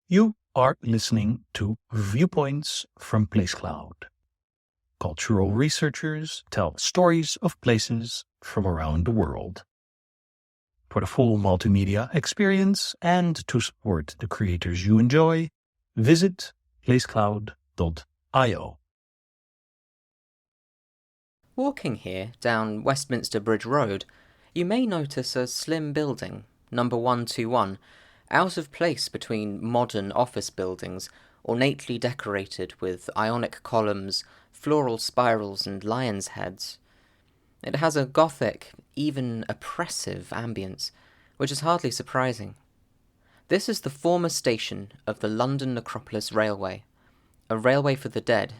You are listening to Viewpoints from PlaceCloud. Cultural researchers tell stories of places from around the world. For the full multimedia experience and to support the creators you enjoy, visit placecloud.io. Walking here down Westminster Bridge Road, you may notice a slim building, number 121, out of place between modern office buildings, ornately decorated with Ionic columns, floral spirals and lions' heads. It has a gothic, even oppressive ambience, which is hardly surprising. This is the former station of the London Necropolis Railway, a railway for the dead,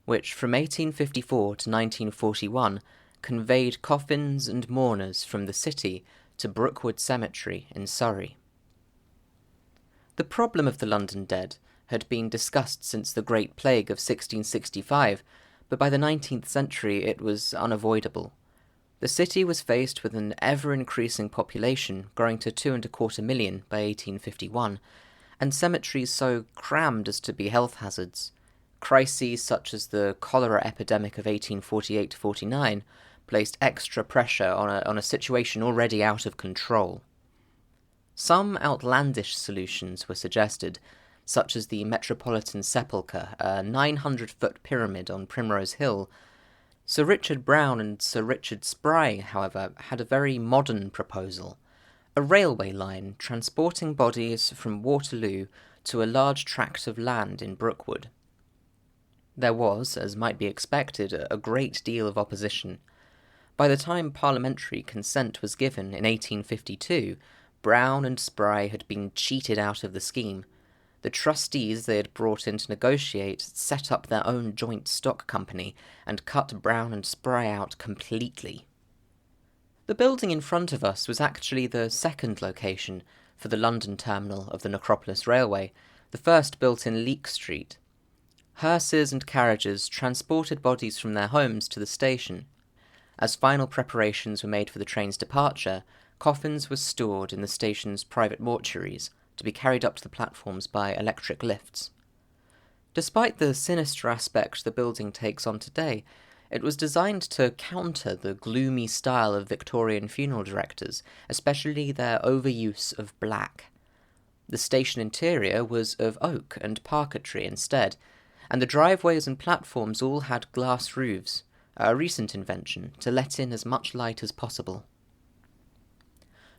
which from 1854 to 1941 conveyed coffins and mourners from the city to Brookwood Cemetery in Surrey. The problem of the London dead had been discussed since the Great Plague of 1665, but by the 19th century it was unavoidable. The city was faced with an ever-increasing population, growing to 2.25 million by 1851, and cemeteries so crammed as to be health hazards. Crises such as the cholera epidemic of 1848-49 placed extra pressure on a situation already out of control. Some outlandish solutions were suggested, such as the Metropolitan Sepulchre, a 900-foot pyramid on Primrose Hill. Sir Richard Browne and Sir Richard Spry, however, had a very modern proposal: a railway line transporting bodies from Waterloo to a large tract of land in Brookwood. There was, as might be expected, a great deal of opposition. By the time parliamentary consent was given in 1852, Browne and Spry had been cheated out of the scheme. The trustees they had brought in to negotiate set up their own joint stock company and cut Browne and Spry out completely. The building in front of us was actually the second location for the London terminal of the Necropolis Railway, the first built in Leek Street. Hearses and carriages transported bodies from their homes to the station. As final preparations were made for the train's departure, coffins were stored in the station's private mortuaries to be carried up to the platforms by electric lifts. Despite the sinister aspect the building takes on today, it was designed to counter the gloomy style of Victorian funeral directors, especially their overuse of black. The station interior was of oak and parquetry instead, and the driveways and platforms all had glass roofs, a recent invention to let in as much light as possible.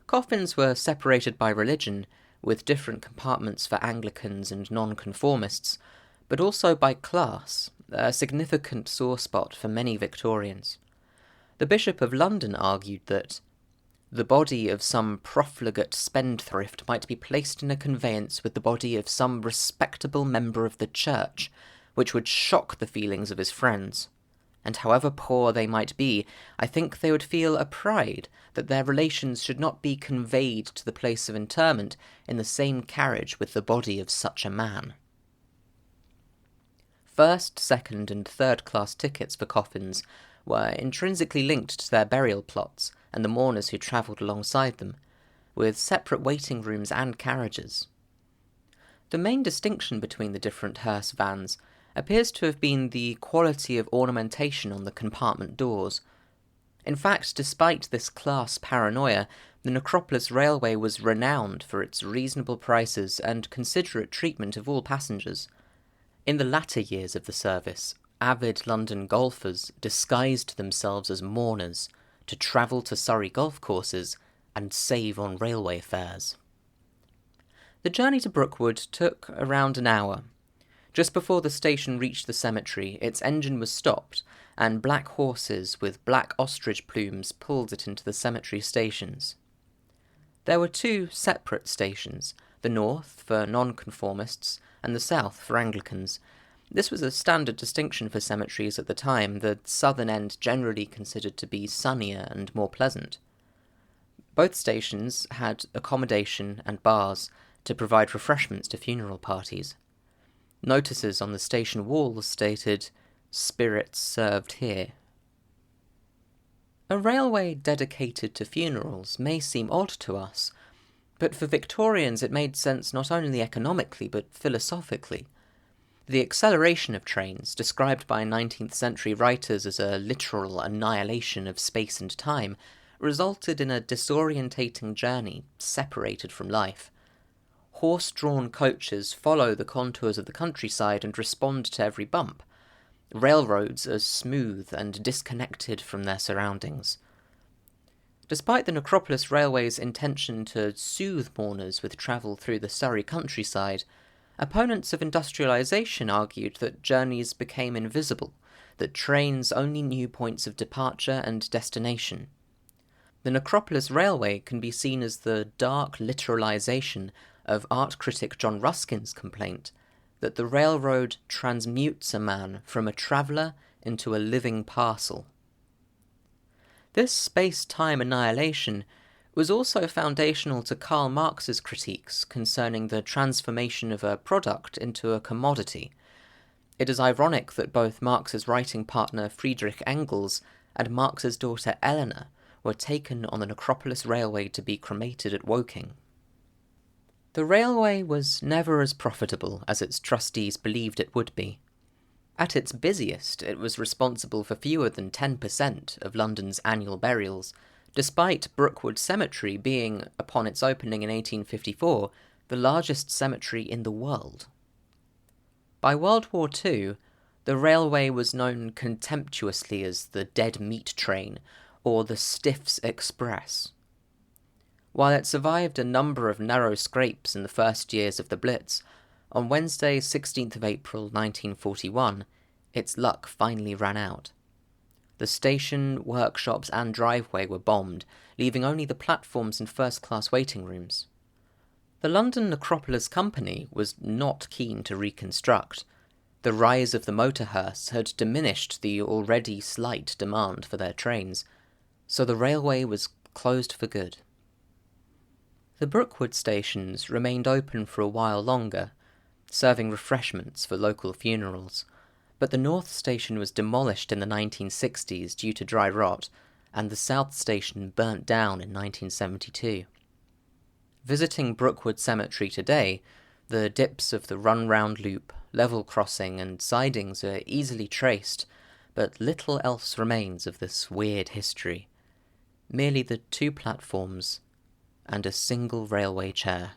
Coffins were separated by religion, with different compartments for Anglicans and nonconformists, but also by class, a significant sore spot for many Victorians. The Bishop of London argued that the body of some profligate spendthrift might be placed in a conveyance with the body of some respectable member of the church, which would shock the feelings of his friends. And however poor they might be, I think they would feel a pride that their relations should not be conveyed to the place of interment in the same carriage with the body of such a man. First, second, and third-class tickets for coffins were intrinsically linked to their burial plots and the mourners who travelled alongside them, with separate waiting rooms and carriages. The main distinction between the different hearse vans appears to have been the quality of ornamentation on the compartment doors. In fact, despite this class paranoia, the Necropolis Railway was renowned for its reasonable prices and considerate treatment of all passengers. In the latter years of the service, avid London golfers disguised themselves as mourners to travel to Surrey golf courses and save on railway fares. The journey to Brookwood took around an hour. Just before the station reached the cemetery, its engine was stopped, and black horses with black ostrich plumes pulled it into the cemetery stations. There were two separate stations, the north for nonconformists and the south for Anglicans. This was a standard distinction for cemeteries at the time, the southern end generally considered to be sunnier and more pleasant. Both stations had accommodation and bars to provide refreshments to funeral parties. Notices on the station walls stated, "Spirits served here." A railway dedicated to funerals may seem odd to us, But for Victorians it made sense not only economically but philosophically. The acceleration of trains, described by 19th century writers as a literal annihilation of space and time, resulted in a disorientating journey separated from life. Horse-drawn coaches follow the contours of the countryside and respond to every bump. Railroads are smooth and disconnected from their surroundings. Despite the Necropolis Railway's intention to soothe mourners with travel through the Surrey countryside, opponents of industrialisation argued that journeys became invisible, that trains only knew points of departure and destination. The Necropolis Railway can be seen as the dark literalisation of art critic John Ruskin's complaint that the railroad transmutes a man from a traveller into a living parcel. This space-time annihilation was also foundational to Karl Marx's critiques concerning the transformation of a product into a commodity. It is ironic that both Marx's writing partner Friedrich Engels and Marx's daughter Eleanor were taken on the Necropolis Railway to be cremated at Woking. The railway was never as profitable as its trustees believed it would be. At its busiest, it was responsible for fewer than 10% of London's annual burials, despite Brookwood Cemetery being, upon its opening in 1854, the largest cemetery in the world. By World War II, the railway was known contemptuously as the dead meat train, or the Stiffs Express. While it survived a number of narrow scrapes in the first years of the Blitz, on Wednesday, 16th of April 1941, its luck finally ran out. The station, workshops and driveway were bombed, leaving only the platforms and first-class waiting rooms. The London Necropolis Company was not keen to reconstruct. The rise of the motor hearse had diminished the already slight demand for their trains, so the railway was closed for good. The Brookwood stations remained open for a while longer, serving refreshments for local funerals, but the North Station was demolished in the 1960s due to dry rot, and the South Station burnt down in 1972. Visiting Brookwood Cemetery today, the dips of the run-round loop, level crossing, and sidings are easily traced, but little else remains of this weird history. Merely the two platforms and a single railway chair.